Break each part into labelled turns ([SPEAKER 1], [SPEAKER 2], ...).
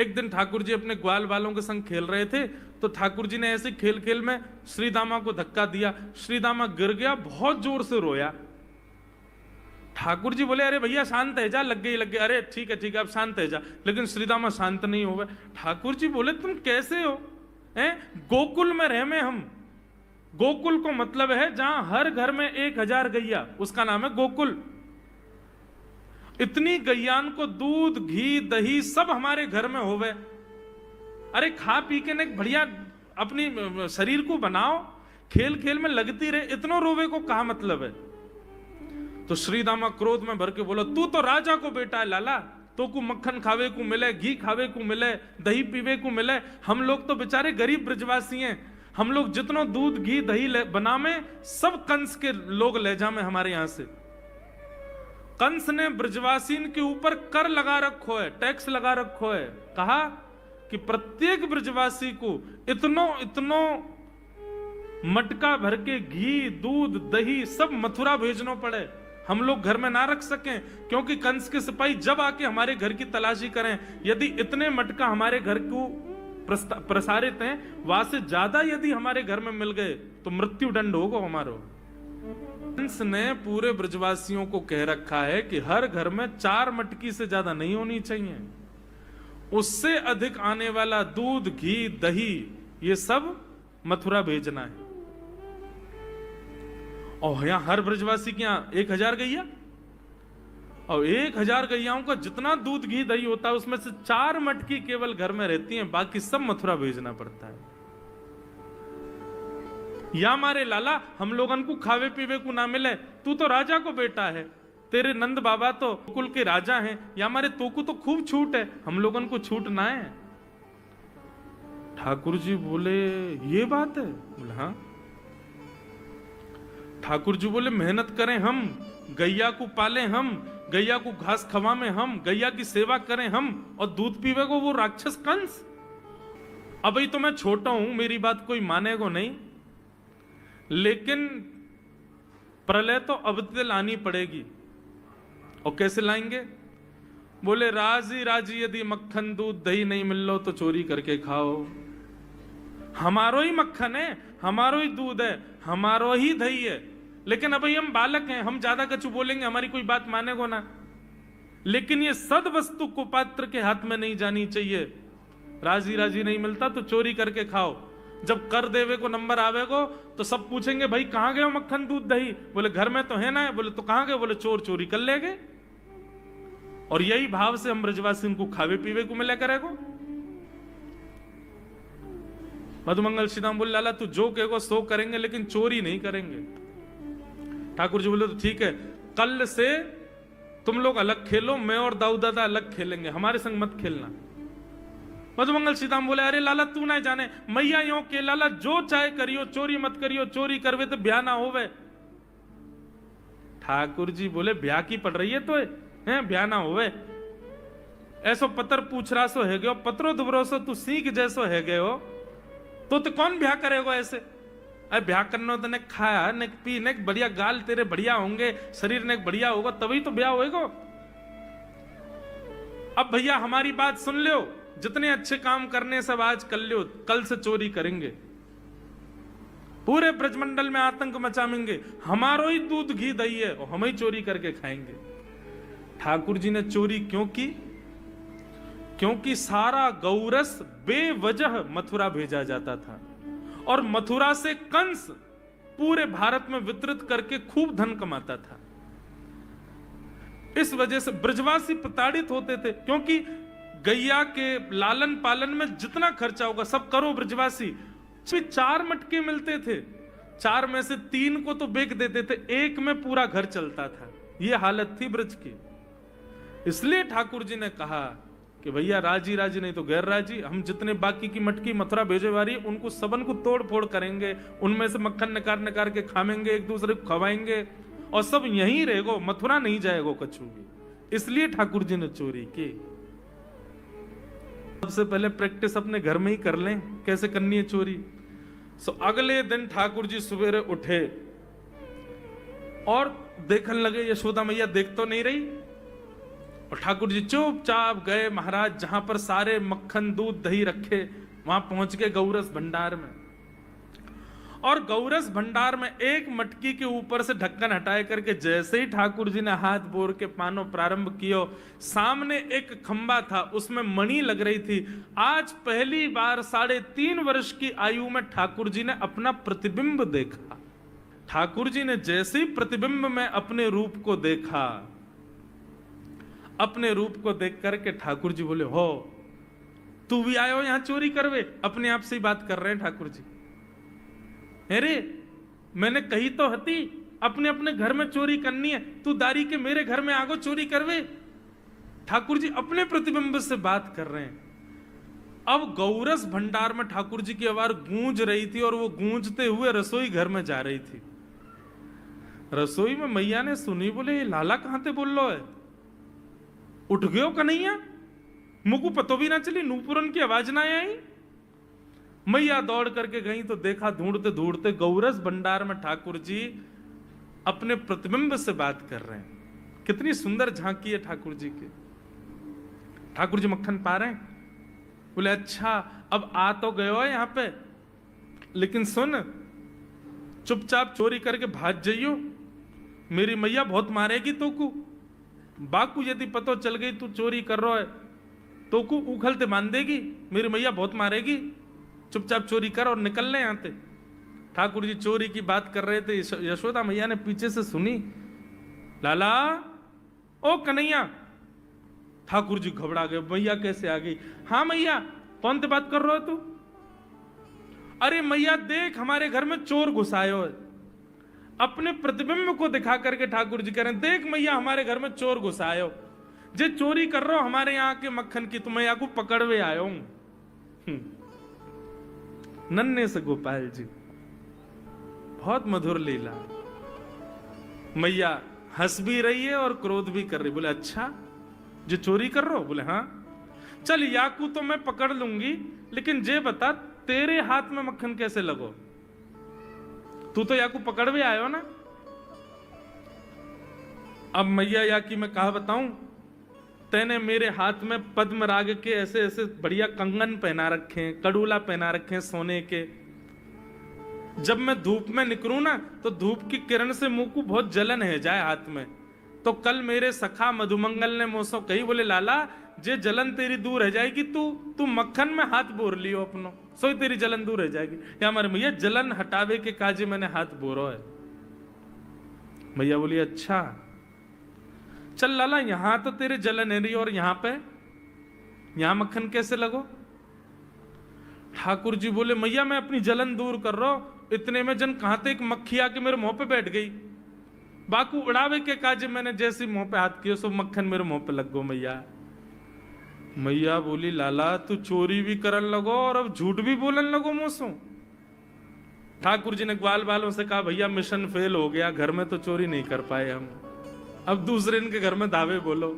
[SPEAKER 1] एक दिन ठाकुर जी अपने ग्वाल वालों के संग खेल रहे थे, तो ठाकुर जी ने ऐसे खेल खेल में श्रीदामा को धक्का दिया, श्रीदामा गिर गया, बहुत जोर से रोया। ठाकुर जी बोले, अरे भैया शांत है जा, लग गई, अरे ठीक है अब शांत है जा। लेकिन श्रीदामा शांत नहीं हो गए। ठाकुर जी बोले, तुम कैसे हो? गोकुल में रह में हम, गोकुल को मतलब है जहां हर घर में 1000 गैया, उसका नाम है गोकुल। इतनी गैयान को दूध घी दही सब हमारे घर में होवे। अरे खा पी के ने बढ़िया अपनी शरीर को बनाओ, खेल खेल में लगती रहे, इतना रोवे को कहा मतलब है? तो श्रीदामा क्रोध में भर के बोला, तू तो राजा को बेटा है लाला, तो को मक्खन खावे को मिले, घी खावे को मिले, दही पीवे को मिले। हम लोग तो बेचारे गरीब ब्रजवासी हैं, हम लोग जितना दूध घी दही बना में सब कंस के लोग ले जा में हमारे यहां से। कंस ने ब्रजवासीन के ऊपर कर लगा रखो है, टैक्स लगा रखो है। कहा कि प्रत्येक ब्रजवासी को इतनो मटका भर के घी दूध दही सब मथुरा भेजना पड़े, हम लोग घर में ना रख सकें, क्योंकि कंस के सिपाही जब आके हमारे घर की तलाशी करें, यदि इतने मटका हमारे घर को प्रसारित हैं, वहां से ज्यादा यदि हमारे घर में मिल गए तो मृत्यु दंड होगा हमारा। कंस ने पूरे ब्रजवासियों को कह रखा है कि हर घर में 4 मटकी से ज्यादा नहीं होनी चाहिए, उससे अधिक आने वाला दूध घी दही ये सब मथुरा भेजना है। और यहां हर ब्रजवासी के यहां 1000 गैया, और 1000 गैयाओं का जितना दूध घी दही होता है उसमें से 4 मटकी केवल घर में रहती हैं, बाकी सब मथुरा भेजना पड़ता है। या हमारे लाला हम लोगन को खावे पीवे को ना मिले, तू तो राजा को बेटा है, तेरे नंद बाबा तो कुल के राजा हैं, या हमारे तो को तो खूब छूट है, हम लोगन को छूट ना है। ठाकुर जी बोले, ये बात है? बोले हाँ। ठाकुर जी बोले, मेहनत करें हम, गैया को पाले हम, गैया को घास खवा में हम, गैया की सेवा करें हम, और दूध पीवे को वो राक्षस कंस। अब तो मैं छोटा हूं, मेरी बात कोई मानेगा नहीं, लेकिन प्रलय तो अब तक लानी पड़ेगी। और कैसे लाएंगे? बोले, राजी राजी यदि मक्खन दूध दही नहीं मिल लो तो चोरी करके खाओ, हमारो ही मक्खन है, हमारो ही दूध है, हमारो ही दही है। लेकिन अभी हम बालक हैं, हम ज्यादा कछु बोलेंगे हमारी कोई बात मानेगो ना। लेकिन ये सद वस्तु कुपात्र के हाथ में नहीं जानी चाहिए। राजी राजी नहीं मिलता तो चोरी करके खाओ, जब कर देवे को नंबर आवेगो तो सब पूछेंगे, भाई कहां गए हो मक्खन दूध दही? बोले घर में तो है ना। बोले तो कहां गए? बोले चोर चोरी कर ले गए। और यही भाव से हम ब्रजवासी को खावे पीवे को मिला करेगो। मधुमंगल श्रीदाम बोले, लाला तू जो कहेगो सो करेंगे, लेकिन चोरी नहीं करेंगे। ठाकुर जी बोले, तो ठीक है, कल से तुम लोग अलग खेलो, मैं और दाऊ दादा अलग खेलेंगे, हमारे संग मत खेलना। मधुमंगल सीताम बोले, अरे लाला तू ना जाने, मैया यो के लाला जो चाहे करियो, चोरी मत करियो, चोरी करवे तो ब्याह ना होवे। ठाकुर जी बोले, ब्याह की पड़ रही है तो है, ब्याह ना होवे। ऐसो पत्र पूछ रहा सो है गयो, पत्रो दुबरो सो तू सीख जैसो है गयो, तो कौन ब्याह करेगा ऐसे? अरे ब्याह करना तो ने खाया ने पी ने बढ़िया, गाल तेरे बढ़िया होंगे, शरीर ने बढ़िया होगा, तभी तो ब्याह होएगा। अब भैया हमारी बात सुन लो, जितने अच्छे काम करने सब आज कर लो, कल से चोरी करेंगे, पूरे ब्रजमंडल में आतंक मचाएंगे, हमारो ही दूध घी दही है और हम ही चोरी करके खाएंगे। ठाकुर जी ने चोरी क्यों की? क्योंकि सारा गौरस बेवजह मथुरा भेजा जाता था, और मथुरा से कंस पूरे भारत में वितरित करके खूब धन कमाता था। इस वजह से ब्रजवासी प्रताड़ित होते थे, क्योंकि गैया के लालन पालन में जितना खर्चा होगा सब करो ब्रजवासी। 4 मटके मिलते थे, 4 में से 3 को तो बेच देते थे, 1 में पूरा घर चलता था। यह हालत थी ब्रज की। इसलिए ठाकुर जी ने कहा कि भैया राजी राजी नहीं तो गैर राजी, हम जितने बाकी की मटकी मथुरा भेजे वाली उनको सबन को तोड़ फोड़ करेंगे, उनमें से मक्खन निकाल निकाल के खाएंगे, एक दूसरे को खवाएंगे, और सब यहीं रहेगो, मथुरा नहीं जाएगो कछु भी। इसलिए ठाकुर जी ने चोरी की। सबसे पहले प्रैक्टिस अपने घर में ही कर लें कैसे करनी है चोरी। सो अगले दिन ठाकुर जी सवेरे उठे और देखने लगे, यशोदा मैया देख तो नहीं रही, और ठाकुर जी चुपचाप गए महाराज जहां पर सारे मक्खन दूध दही रखे, वहां पहुंच गए गौरस भंडार में। और गौरस भंडार में एक मटकी के ऊपर से ढक्कन हटाए करके जैसे ही ठाकुर जी ने हाथ बोर के पानो प्रारंभ किया, सामने एक खंबा था, उसमें मणि लग रही थी। आज पहली बार 3.5 वर्ष की आयु में ठाकुर जी ने अपना प्रतिबिंब देखा। ठाकुर जी ने जैसे ही प्रतिबिंब में अपने रूप को देखा, अपने रूप को देख करके ठाकुर जी बोले, हो तू भी आयो यहां चोरी करवे? अपने आप से ही बात कर रहे हैं ठाकुर जी। अरे मैंने कही तो हती अपने अपने घर में चोरी करनी है, तू दारी के मेरे घर में आगो चोरी करवे? ठाकुर जी अपने प्रतिबिंब से बात कर रहे हैं। अब गौरस भंडार में ठाकुर जी की आवाज गूंज रही थी और वो गूंजते हुए रसोई घर में जा रही थी। रसोई में मैया ने सुनी, बोले ये लाला कहां थे बोल लो है? उठ गयो कन्हैया, मुकु पतो भी ना चली, नूपुरन की आवाज ना आई। मैया दौड़ करके गई तो देखा ढूंढते ढूंढते गौरस भंडार में ठाकुर जी अपने प्रतिबिंब से बात कर रहे हैं। कितनी सुंदर झांकी है ठाकुर जी की। ठाकुर जी मक्खन पा रहे हैं। बोले अच्छा अब आ तो गयो है यहां पे, लेकिन सुन चुपचाप चोरी करके भाग जाइयो, मेरी मैया बहुत मारेगी तो को। बाकू यदि पतो चल गई तू चोरी कर रहा है तो को उखलते मान देगी, मेरी मैया बहुत मारेगी। चुपचाप चोरी कर और निकल ले यहां से। ठाकुर जी चोरी की बात कर रहे थे, यशोदा मैया ने पीछे से सुनी, लाला ओ कन्हैया। ठाकुर जी घबरा गए, मैया कैसे आ गई? हाँ मैया, कौन से बात कर रहे हो तू? अरे मैया देख हमारे घर में चोर घुसायो है। अपने प्रतिबिंब को दिखा करके ठाकुर जी कह रहे हैं, देख मैया हमारे घर में चोर घुसायो, जे चोरी कर रहे हो हमारे यहाँ के मक्खन की, तो मैया को पकड़वे आयो हूं। नन्हे से गोपाल जी, बहुत मधुर लीला। मैया हंस भी रही है और क्रोध भी कर रही। बोले अच्छा जो चोरी कर रहे हो? बोले हाँ। चल याकू तो मैं पकड़ लूंगी, लेकिन जे बता तेरे हाथ में मक्खन कैसे लगो? तू तो याकू पकड़वे आयो ना। अब मैया याकी मैं कहा बताऊं, तेने मेरे हाथ में पद्म राग के ऐसे ऐसे बढ़िया कंगन पहना रखे हैं, कड़ूला पहना रखे हैं सोने के। जब मैं धूप में निकलूं ना तो धूप की किरण से मुंह को बहुत जलन है जाए हाथ में। तो कल मेरे सखा मधुमंगल ने मुझसे कही, बोले लाला जे जलन तेरी दूर रह जाएगी, तू मक्खन में हाथ बोर लियो अपनो, सोई तेरी जलन दूर रह जाएगी। या हमारे मैया जलन हटावे के काजे मैंने हाथ बोरो है। मैया बोली अच्छा चल लाला, यहां तो तेरे जलन है रही और यहां मक्खन कैसे लगो? ठाकुर जी बोले मैया मैं अपनी जलन दूर कर रहा हूं। इतने में जन कहां थे एक मक्खी आके मेरे मुंह पे बैठ गई। बाकू उड़ावे के काजे मैंने जैसे मुंह पे हाथ किया सो मक्खन मेरे मुंह पे लग गो। मैया बोली लाला तू चोरी भी करन लगो और अब झूठ भी बोलन लगो मुंह। ठाकुर जी ने ग्वाल बालों से कहा भैया मिशन फेल हो गया, घर में तो चोरी नहीं कर पाए हम, अब दूसरे इनके घर में दावे बोलो।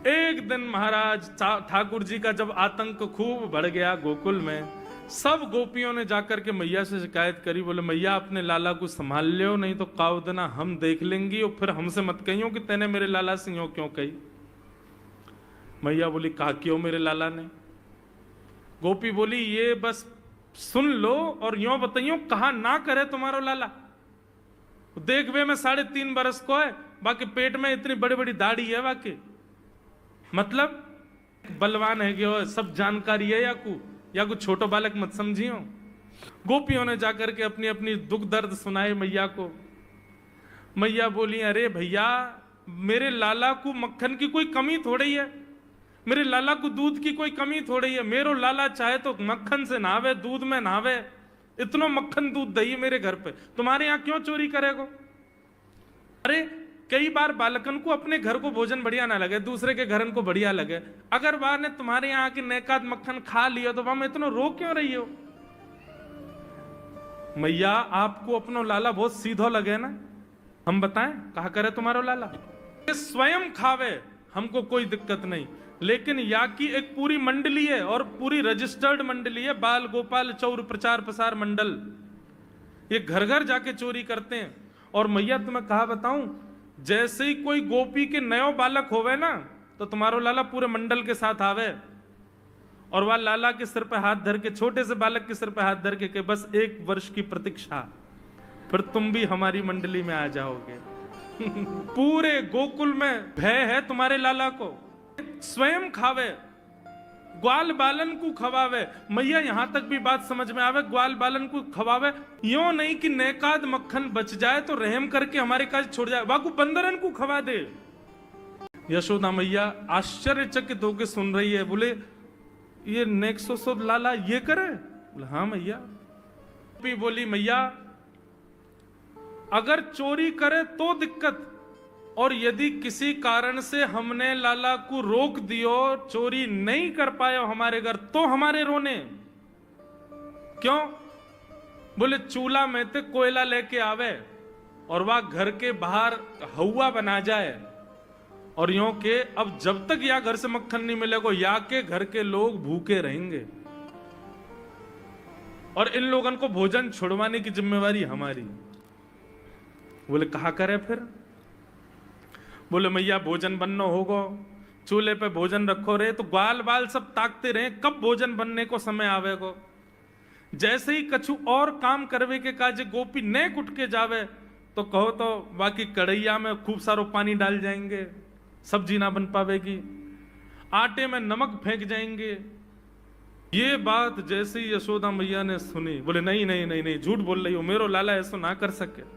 [SPEAKER 1] एक दिन महाराज ठाकुर जी का जब आतंक खूब बढ़ गया गोकुल में, सब गोपियों ने जाकर के मैया से शिकायत करी। बोले मैया अपने लाला को संभाल लियो, नहीं तो काउदना हम देख लेंगी और फिर हमसे मत कहियो कि तेने मेरे लाला से यूं क्यों कही। मैया बोली कहा क्यों मेरे लाला ने? गोपी बोली ये बस सुन लो और यूं बताइयो कहा ना करे तुम्हारो लाला। देख वे मैं 3.5 बरस को है, बाकी पेट में इतनी बड़ी बड़ी दाढ़ी है, बाकी मतलब बलवान है कि सब जानकारी है या कुछ छोटो बालक मत समझियो। गोपियों ने जाकर के अपनी अपनी दुख दर्द सुनाए मैया को। मैया बोली अरे भैया मेरे लाला को मक्खन की कोई कमी थोड़ी है, मेरे लाला को दूध की कोई कमी थोड़ी है। मेरो लाला चाहे तो मक्खन से नहावे, दूध में नहावे, इतना मक्खन दूध दही मेरे घर पे, तुम्हारे यहाँ क्यों चोरी करेगो? अरे कई बार बालकन को अपने घर को भोजन बढ़िया ना लगे, दूसरे के घर को बढ़िया लगे, अगर बार ने तुम्हारे यहाँ की नेकात मक्खन खा लियो तो वहां इतना रो क्यों रही हो? मैया आपको अपनो लाला बहुत सीधो लगे ना, हम बताएं कहा करे तुम्हारो लाला? स्वयं खावे हमको कोई दिक्कत नहीं, लेकिन या की एक पूरी मंडली है और पूरी रजिस्टर्ड मंडली है, बाल गोपाल चौर प्रचार प्रसार मंडल, ये घर घर जाके चोरी करते हैं। और मैया तुम्हें कहा बताऊं, जैसे ही कोई गोपी के नयो बालक होवे ना, तो तुम्हारो लाला पूरे मंडल के साथ आवे और वह लाला के सिर पे हाथ धर के, छोटे से बालक के सिर पे हाथ धर के बस 1 वर्ष की प्रतीक्षा, फिर तुम भी हमारी मंडली में आ जाओगे। पूरे गोकुल में भय है तुम्हारे लाला को। स्वयं खावे, ग्वाल बालन को खवावे। मैया यहां तक भी बात समझ में आवे, ग्वाल बालन को खवावे, यो नहीं कि नेकाद मक्खन बच जाए तो रहम करके हमारे काज छोड़ जाए, वाकू बंदरन को खवा दे। यशोदा मैया आश्चर्यचकित होकर सुन रही है, बोले ये नेक्सो लाला ये करे? बोले हाँ मैया। बोली मैया अगर चोरी करे तो दिक्कत, और यदि किसी कारण से हमने लाला को रोक दियो, चोरी नहीं कर पाए हमारे घर, तो हमारे रोने क्यों? बोले चूल्हा में ते कोयला लेके आवे और वह घर के बाहर हवा बना जाए, और यूं के अब जब तक या घर से मक्खन नहीं मिलेगा या के घर के लोग भूखे रहेंगे, और इन लोगों को भोजन छुड़वाने की जिम्मेवारी हमारी। बोले कहा करे फिर? बोले मैया भोजन बनना होगा, चूल्हे पे भोजन रखो रे, तो ग्वाल बाल सब ताकते रहे कब भोजन बनने को समय आवेगो। जैसे ही कछु और काम करवे के काजे गोपी ने कुट के जावे, तो कहो तो बाकी कढ़ैया में खूब सारो पानी डाल जाएंगे, सब्जी ना बन पावेगी, आटे में नमक फेंक जाएंगे। ये बात जैसे ही यशोदा मैया ने सुनी, बोले नहीं नहीं नहीं नहीं, झूठ बोल रही हो, मेरो लाला ऐसा ना कर सके।